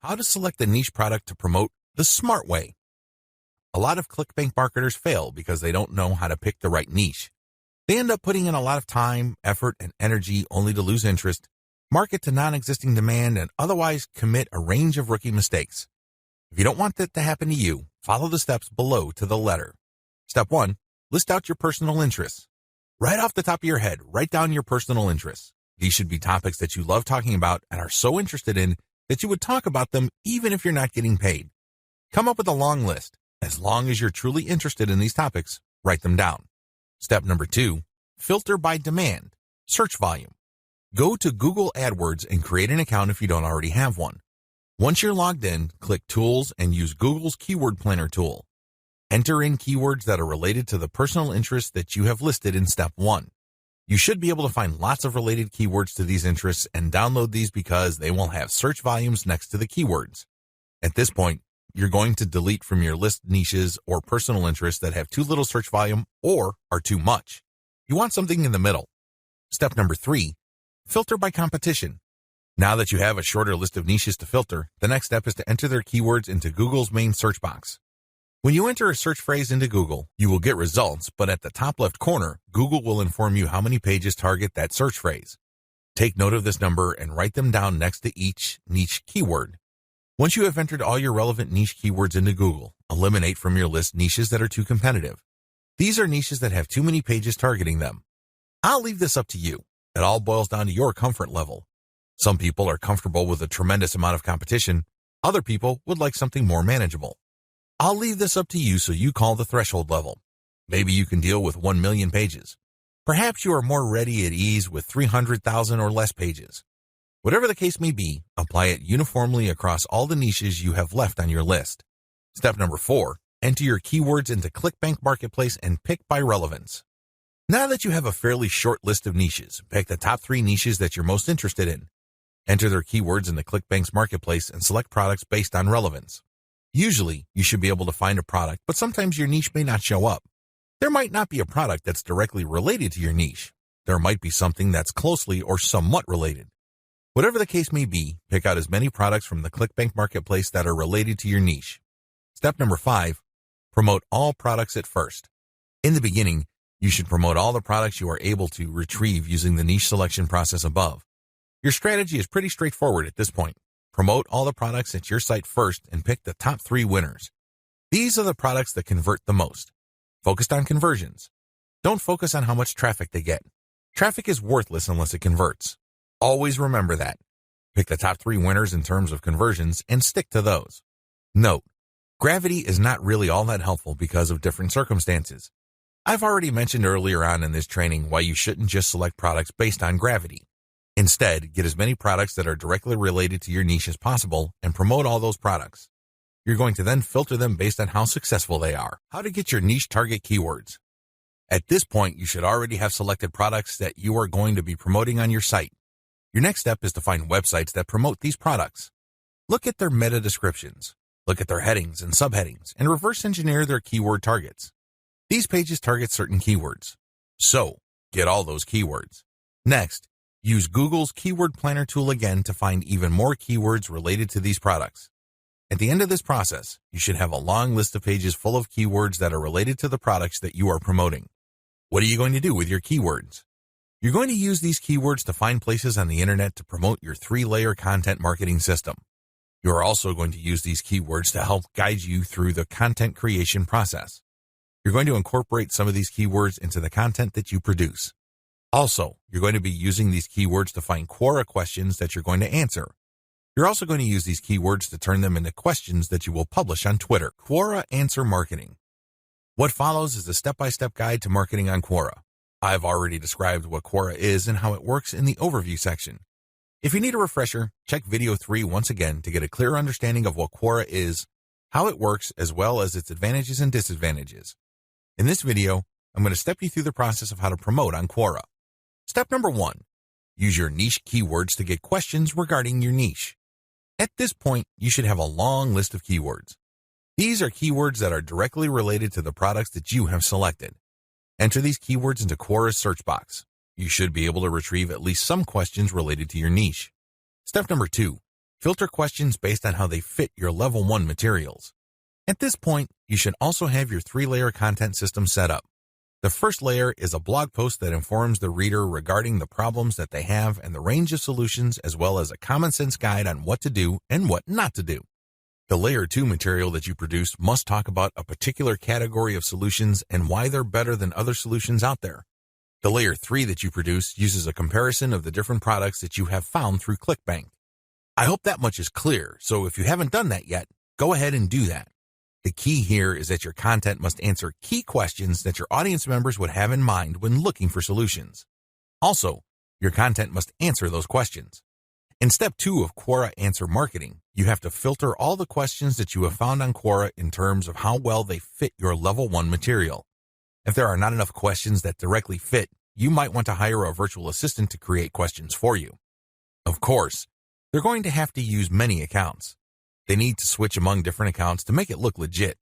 How to select a niche product to promote the smart way. A lot of clickbank marketers fail because they don't know how to pick the right niche. They end up putting in a lot of time, effort, and energy only to lose interest, market to non-existing demand, and otherwise commit a range of rookie mistakes. If you don't want that to happen to you, follow the steps below to the letter. Step 1. List out your personal interests. Right off the top of your head, write down your personal interests. These should be topics that you love talking about and are so interested in that you would talk about them even if you're not getting paid. Come up with a long list. As long as you're truly interested in these topics, write them down. Step number 2, filter by demand, search volume. Go to Google AdWords and create an account if you don't already have one. Once you're logged in, click Tools and use Google's Keyword Planner tool. Enter in keywords that are related to the personal interests that you have listed in Step 1. You should be able to find lots of related keywords to these interests and download these because they will have search volumes next to the keywords. At this point, you're going to delete from your list niches or personal interests that have too little search volume or are too much. You want something in the middle. Step number 3, filter by competition. Now that you have a shorter list of niches to filter, the next step is to enter their keywords into Google's main search box. When you enter a search phrase into Google, you will get results, but at the top left corner, Google will inform you how many pages target that search phrase. Take note of this number and write them down next to each niche keyword. Once you have entered all your relevant niche keywords into Google, eliminate from your list niches that are too competitive. These are niches that have too many pages targeting them. I'll leave this up to you. It all boils down to your comfort level. Some people are comfortable with a tremendous amount of competition. Other people would like something more manageable. I'll leave this up to you so you call the threshold level. Maybe you can deal with 1 million pages. Perhaps you are more ready at ease with 300,000 or less pages. Whatever the case may be, apply it uniformly across all the niches you have left on your list. Step number 4, enter your keywords into ClickBank Marketplace and pick by relevance. Now that you have a fairly short list of niches, pick the top 3 niches that you're most interested in. Enter their keywords into ClickBank's Marketplace and select products based on relevance. Usually, you should be able to find a product, but sometimes your niche may not show up. There might not be a product that's directly related to your niche. There might be something that's closely or somewhat related. Whatever the case may be, pick out as many products from the ClickBank Marketplace that are related to your niche. Step number 5, promote all products at first. In the beginning, you should promote all the products you are able to retrieve using the niche selection process above. Your strategy is pretty straightforward at this point. Promote all the products at your site first and pick the top 3 winners. These are the products that convert the most. Focused on conversions. Don't focus on how much traffic they get. Traffic is worthless unless it converts. Always remember that. Pick the top 3 winners in terms of conversions and stick to those. Note, gravity is not really all that helpful because of different circumstances. I've already mentioned earlier on in this training why you shouldn't just select products based on gravity. Instead, get as many products that are directly related to your niche as possible and promote all those products. You're going to then filter them based on how successful they are. How to get your niche target keywords. At this point, you should already have selected products that you are going to be promoting on your site. Your next step is to find websites that promote these products. Look at their meta descriptions. Look at their headings and subheadings and reverse engineer their keyword targets. These pages target certain keywords. So, get all those keywords. Next, use Google's Keyword Planner tool again to find even more keywords related to these products. At the end of this process, you should have a long list of pages full of keywords that are related to the products that you are promoting. What are you going to do with your keywords? You're going to use these keywords to find places on the internet to promote your 3-layer content marketing system. You are also going to use these keywords to help guide you through the content creation process. You're going to incorporate some of these keywords into the content that you produce. Also, you're going to be using these keywords to find Quora questions that you're going to answer. You're also going to use these keywords to turn them into questions that you will publish on Twitter. Quora Answer Marketing. What follows is a step-by-step guide to marketing on Quora. I've already described what Quora is and how it works in the overview section. If you need a refresher, check video 3 once again to get a clear understanding of what Quora is, how it works, as well as its advantages and disadvantages. In this video, I'm going to step you through the process of how to promote on Quora. Step number 1, use your niche keywords to get questions regarding your niche. At this point, you should have a long list of keywords. These are keywords that are directly related to the products that you have selected. Enter these keywords into Quora's search box. You should be able to retrieve at least some questions related to your niche. Step number 2, Filter questions based on how they fit your level 1 materials. At this point, you should also have your 3-layer content system set up. The first layer is a blog post that informs the reader regarding the problems that they have and the range of solutions, as well as a common sense guide on what to do and what not to do. The layer 2 material that you produce must talk about a particular category of solutions and why they're better than other solutions out there. The layer 3 that you produce uses a comparison of the different products that you have found through ClickBank. I hope that much is clear, so if you haven't done that yet, go ahead and do that. The key here is that your content must answer key questions that your audience members would have in mind when looking for solutions. Also, your content must answer those questions. In step 2 of Quora Answer Marketing, you have to filter all the questions that you have found on Quora in terms of how well they fit your level 1 material. If there are not enough questions that directly fit, you might want to hire a virtual assistant to create questions for you. Of course, they're going to have to use many accounts. They need to switch among different accounts to make it look legit.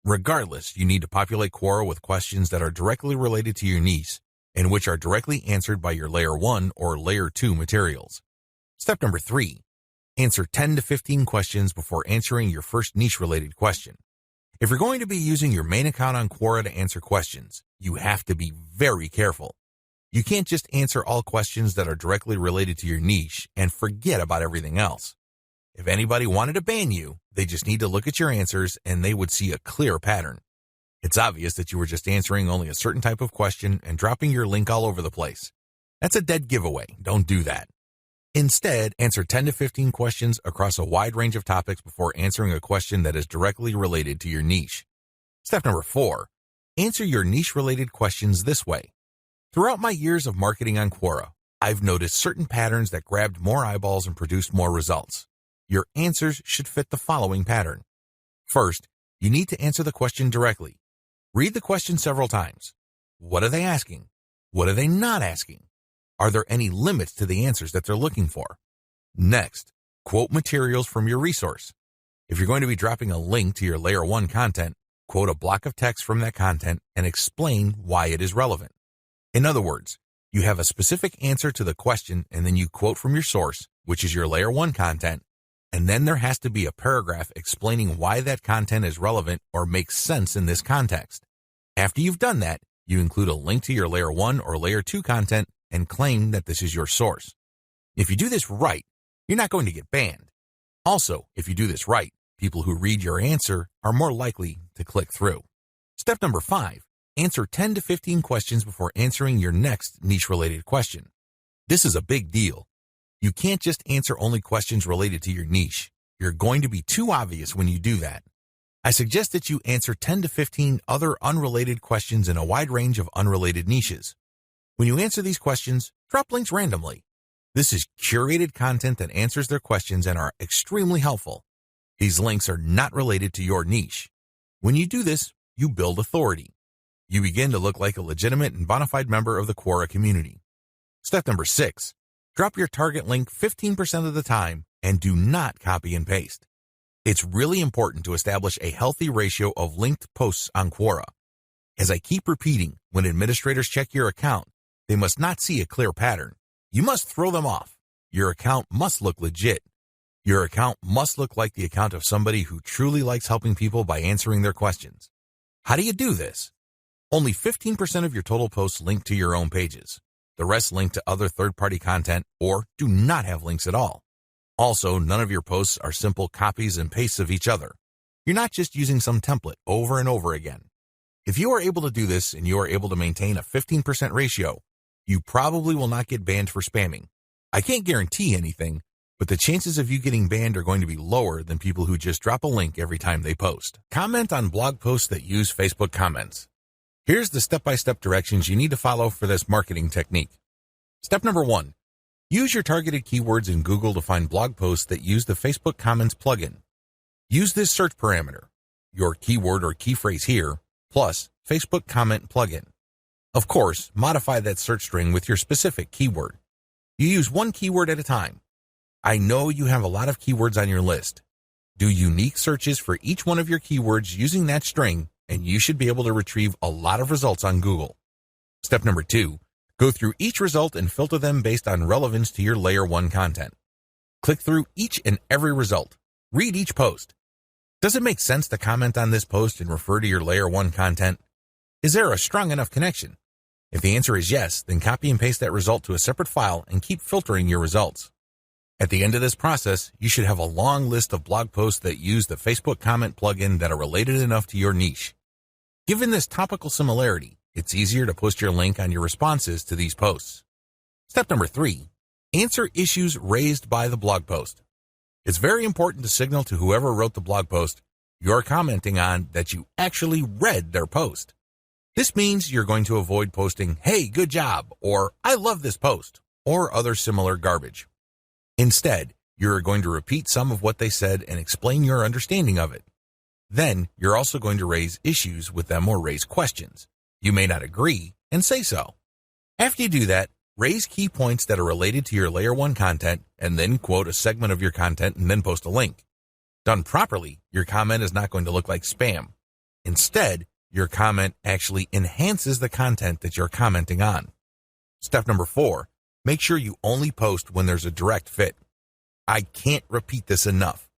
Regardless, you need to populate Quora with questions that are directly related to your niche and which are directly answered by your layer 1 or layer 2 materials. Step number 3, answer 10 to 15 questions before answering your first niche-related question. If you're going to be using your main account on Quora to answer questions, you have to be very careful. You can't just answer all questions that are directly related to your niche and forget about everything else. If anybody wanted to ban you, they just need to look at your answers and they would see a clear pattern. It's obvious that you were just answering only a certain type of question and dropping your link all over the place. That's a dead giveaway. Don't do that. Instead, answer 10 to 15 questions across a wide range of topics before answering a question that is directly related to your niche. Step number 4, answer your niche-related questions this way. Throughout my years of marketing on Quora, I've noticed certain patterns that grabbed more eyeballs and produced more results. Your answers should fit the following pattern. First, you need to answer the question directly. Read the question several times. What are they asking? What are they not asking? Are there any limits to the answers that they're looking for? Next, quote materials from your resource. If you're going to be dropping a link to your layer 1 content, quote a block of text from that content and explain why it is relevant. In other words, you have a specific answer to the question and then you quote from your source, which is your layer 1 content, and then there has to be a paragraph explaining why that content is relevant or makes sense in this context. After you've done that, you include a link to your layer 1 or layer 2 content and claim that this is your source. If you do this right, you're not going to get banned. Also, if you do this right, people who read your answer are more likely to click through. Step number 5, answer 10 to 15 questions before answering your next niche-related question. This is a big deal. You can't just answer only questions related to your niche. You're going to be too obvious when you do that. I suggest that you answer 10 to 15 other unrelated questions in a wide range of unrelated niches. When you answer these questions, drop links randomly. This is curated content that answers their questions and are extremely helpful. These links are not related to your niche. When you do this, you build authority. You begin to look like a legitimate and bona fide member of the Quora community. Step number 6, drop your target link 15% of the time and do not copy and paste. It's really important to establish a healthy ratio of linked posts on Quora. As I keep repeating, when administrators check your account, they must not see a clear pattern. You must throw them off. Your account must look legit. Your account must look like the account of somebody who truly likes helping people by answering their questions. How do you do this? Only 15% of your total posts link to your own pages. The rest link to other third-party content or do not have links at all. Also, none of your posts are simple copies and pastes of each other. You're not just using some template over and over again. If you are able to do this and you are able to maintain a 15% ratio, you probably will not get banned for spamming. I can't guarantee anything, but the chances of you getting banned are going to be lower than people who just drop a link every time they post. Comment on blog posts that use Facebook comments. Here's the step-by-step directions you need to follow for this marketing technique. Step number 1, use your targeted keywords in Google to find blog posts that use the Facebook Comments plugin. Use this search parameter, your keyword or key phrase here, plus Facebook Comment plugin. Of course, modify that search string with your specific keyword. You use one keyword at a time. I know you have a lot of keywords on your list. Do unique searches for each one of your keywords using that string, and you should be able to retrieve a lot of results on Google. Step number 2, go through each result and filter them based on relevance to your layer 1 content. Click through each and every result. Read each post. Does it make sense to comment on this post and refer to your Layer 1 content? Is there a strong enough connection? If the answer is yes, then copy and paste that result to a separate file and keep filtering your results. At the end of this process, you should have a long list of blog posts that use the Facebook comment plugin that are related enough to your niche. Given this topical similarity, it's easier to post your link on your responses to these posts. Step number 3, answer issues raised by the blog post. It's very important to signal to whoever wrote the blog post you're commenting on that you actually read their post. This means you're going to avoid posting, "Hey, good job," or "I love this post," or other similar garbage. Instead, you're going to repeat some of what they said and explain your understanding of it. Then, you're also going to raise issues with them or raise questions. You may not agree, and say so. After you do that, raise key points that are related to your Layer 1 content, and then quote a segment of your content and then post a link. Done properly, your comment is not going to look like spam. Instead, your comment actually enhances the content that you're commenting on. Step number 4, make sure you only post when there's a direct fit. I can't repeat this enough.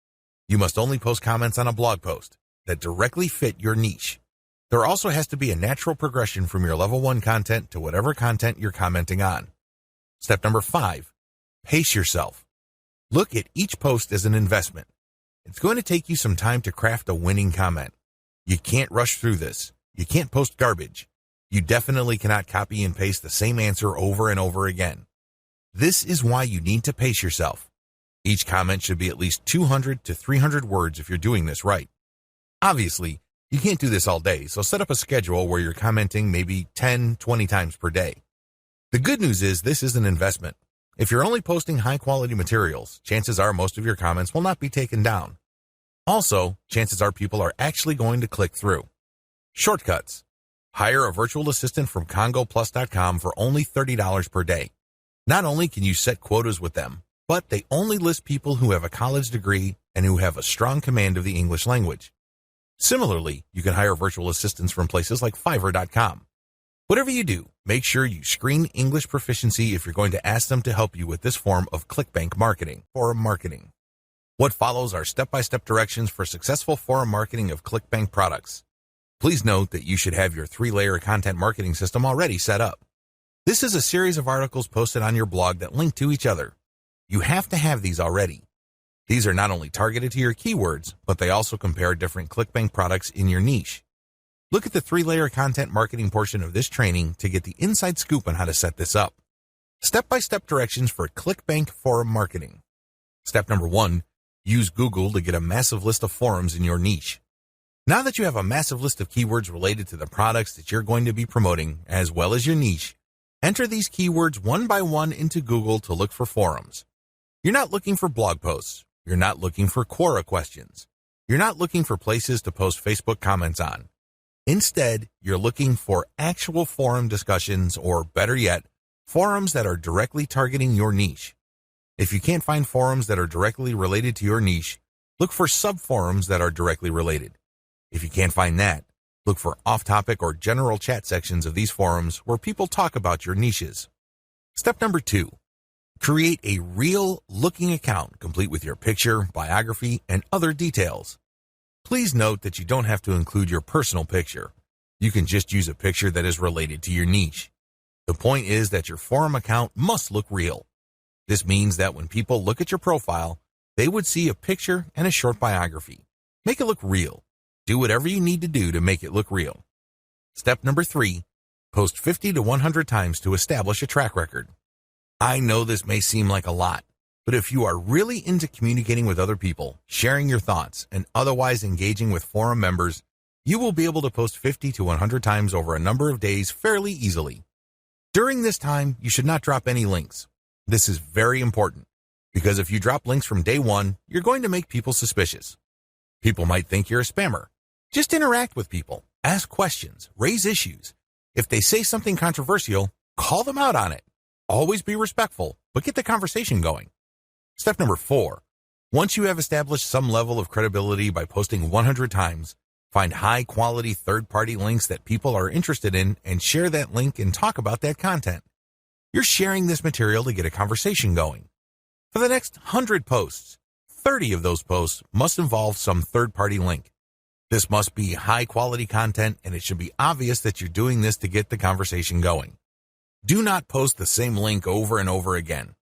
You must only post comments on a blog post that directly fit your niche. There also has to be a natural progression from your level 1 content to whatever content you're commenting on. Step number 5, pace yourself. Look at each post as an investment. It's going to take you some time to craft a winning comment. You can't rush through this. You can't post garbage. You definitely cannot copy and paste the same answer over and over again. This is why you need to pace yourself. Each comment should be at least 200 to 300 words if you're doing this right. Obviously, you can't do this all day, so set up a schedule where you're commenting maybe 10, 20 times per day. The good news is this is an investment. If you're only posting high-quality materials, chances are most of your comments will not be taken down. Also, chances are people are actually going to click through. Shortcuts. Hire a virtual assistant from CongoPlus.com for only $30 per day. Not only can you set quotas with them, but they only list people who have a college degree and who have a strong command of the English language. Similarly, you can hire virtual assistants from places like Fiverr.com. Whatever you do, make sure you screen English proficiency if you're going to ask them to help you with this form of clickbank marketing, forum marketing. What follows are step-by-step directions for successful forum marketing of clickbank products. Please note that you should have your 3-layer content marketing system already set up. This is a series of articles posted on your blog that link to each other. You have to have these already. These are not only targeted to your keywords, but they also compare different clickbank products in your niche. Look at the 3-layer content marketing portion of this training to get the inside scoop on how to set this up. Step-by-step directions for clickbank forum marketing. Step number 1, use Google to get a massive list of forums in your niche. Now that you have a massive list of keywords related to the products that you're going to be promoting, as well as your niche, enter these keywords one by one into Google to look for forums. You're not looking for blog posts. You're not looking for Quora questions. You're not looking for places to post Facebook comments on. Instead, you're looking for actual forum discussions, or better yet, forums that are directly targeting your niche. If you can't find forums that are directly related to your niche, look for sub-forums that are directly related. If you can't find that, look for off-topic or general chat sections of these forums where people talk about your niches. Step number 2, create a real-looking account complete with your picture, biography, and other details. Please note that you don't have to include your personal picture. You can just use a picture that is related to your niche. The point is that your forum account must look real. This means that when people look at your profile, they would see a picture and a short biography. Make it look real. Do whatever you need to do to make it look real. Step number 3, post 50 to 100 times to establish a track record. I know this may seem like a lot, but if you are really into communicating with other people, sharing your thoughts, and otherwise engaging with forum members, you will be able to post 50 to 100 times over a number of days fairly easily. During this time, you should not drop any links. This is very important, because if you drop links from day 1, you're going to make people suspicious. People might think you're a spammer. Just interact with people, ask questions, raise issues. If they say something controversial, call them out on it. Always be respectful, but get the conversation going. Step number 4, once you have established some level of credibility by posting 100 times, find high-quality third-party links that people are interested in and share that link and talk about that content. You're sharing this material to get a conversation going. For the next 100 posts, 30 of those posts must involve some third-party link. This must be high-quality content, and it should be obvious that you're doing this to get the conversation going. Do not post the same link over and over again.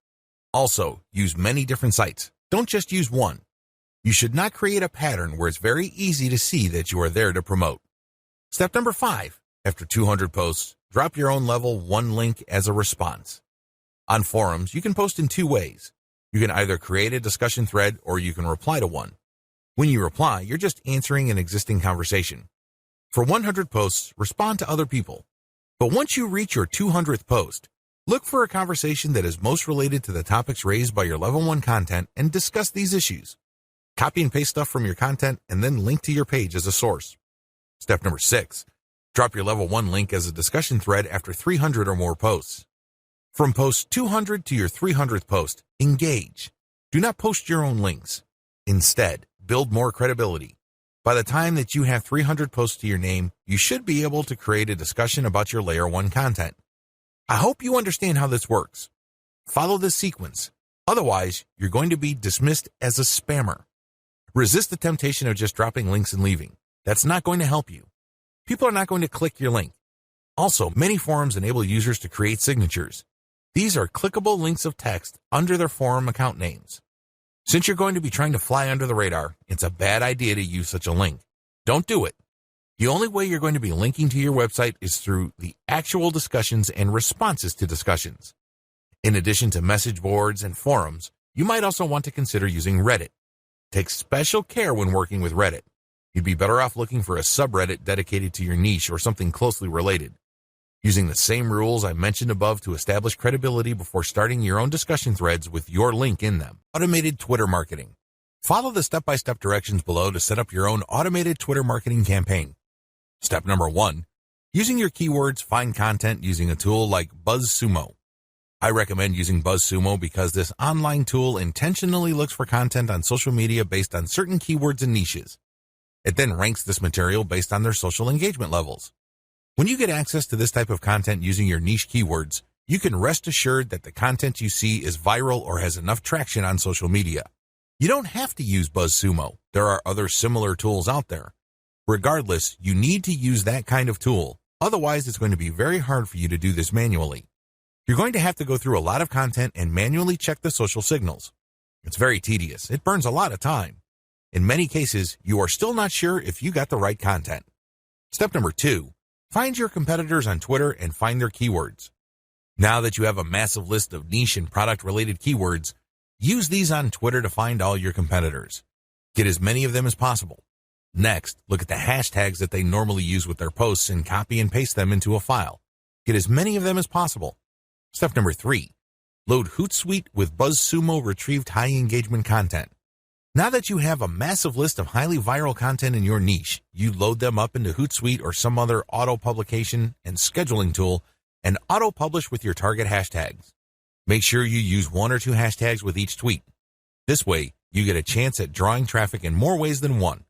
Also, use many different sites. Don't just use one. You should not create a pattern where it's very easy to see that you are there to promote. Step number 5. After 200 posts, drop your own level 1 link as a response. On forums, you can post in 2 ways. You can either create a discussion thread or you can reply to one. When you reply, you're just answering an existing conversation. For 100 posts, respond to other people. But once you reach your 200th post, look for a conversation that is most related to the topics raised by your level 1 content and discuss these issues. Copy and paste stuff from your content and then link to your page as a source. Step number 6. Drop your level 1 link as a discussion thread after 300 or more posts. From post 200 to your 300th post, engage. Do not post your own links. Instead, build more credibility. By the time that you have 300 posts to your name, you should be able to create a discussion about your layer 1 content. I hope you understand how this works. Follow this sequence. Otherwise, you're going to be dismissed as a spammer. Resist the temptation of just dropping links and leaving. That's not going to help you. People are not going to click your link. Also, many forums enable users to create signatures. These are clickable links of text under their forum account names. Since you're going to be trying to fly under the radar, it's a bad idea to use such a link. Don't do it. The only way you're going to be linking to your website is through the actual discussions and responses to discussions. In addition to message boards and forums, you might also want to consider using Reddit. Take special care when working with Reddit. You'd be better off looking for a subreddit dedicated to your niche or something closely related. Using the same rules I mentioned above to establish credibility before starting your own discussion threads with your link in them. Automated Twitter marketing. Follow the step-by-step directions below to set up your own automated Twitter marketing campaign. Step number 1. Using your keywords, find content using a tool like BuzzSumo. I recommend using BuzzSumo because this online tool intentionally looks for content on social media based on certain keywords and niches. It then ranks this material based on their social engagement levels. When you get access to this type of content using your niche keywords, you can rest assured that the content you see is viral or has enough traction on social media. You don't have to use BuzzSumo. There are other similar tools out there. Regardless, you need to use that kind of tool. Otherwise, it's going to be very hard for you to do this manually. You're going to have to go through a lot of content and manually check the social signals. It's very tedious. It burns a lot of time. In many cases, you are still not sure if you got the right content. Step number 2. Find your competitors on Twitter and find their keywords. Now that you have a massive list of niche and product-related keywords, use these on Twitter to find all your competitors. Get as many of them as possible. Next, look at the hashtags that they normally use with their posts and copy and paste them into a file. Get as many of them as possible. Step number 3. Load Hootsuite with BuzzSumo retrieved high engagement content. Now that you have a massive list of highly viral content in your niche, you load them up into Hootsuite or some other auto-publication and scheduling tool and auto-publish with your target hashtags. Make sure you use 1 or 2 hashtags with each tweet. This way, you get a chance at drawing traffic in more ways than one.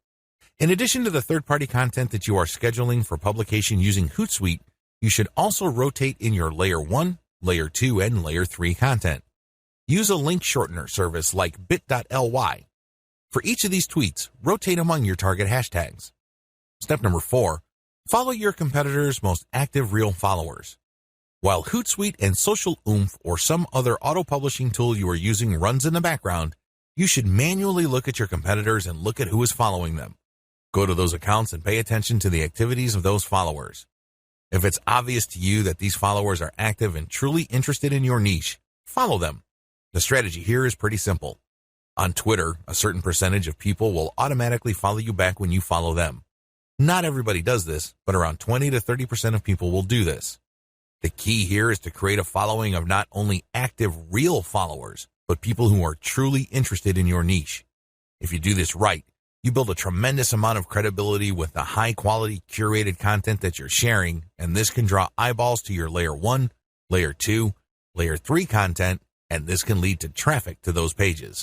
In addition to the third-party content that you are scheduling for publication using Hootsuite, you should also rotate in your Layer 1, Layer 2, and Layer 3 content. Use a link shortener service like bit.ly. For each of these tweets, rotate among your target hashtags. Step number 4. Follow your competitors' most active real followers. While Hootsuite and Social Oomph or some other auto-publishing tool you are using runs in the background, you should manually look at your competitors and look at who is following them. Go to those accounts and pay attention to the activities of those followers. If it's obvious to you that these followers are active and truly interested in your niche, follow them. The strategy here is pretty simple. On Twitter, a certain percentage of people will automatically follow you back when you follow them. Not everybody does this, but around 20 to 30% of people will do this. The key here is to create a following of not only active real followers, but people who are truly interested in your niche. If you do this right, you build a tremendous amount of credibility with the high-quality curated content that you're sharing, and this can draw eyeballs to your Layer 1, Layer 2, Layer 3 content, and this can lead to traffic to those pages.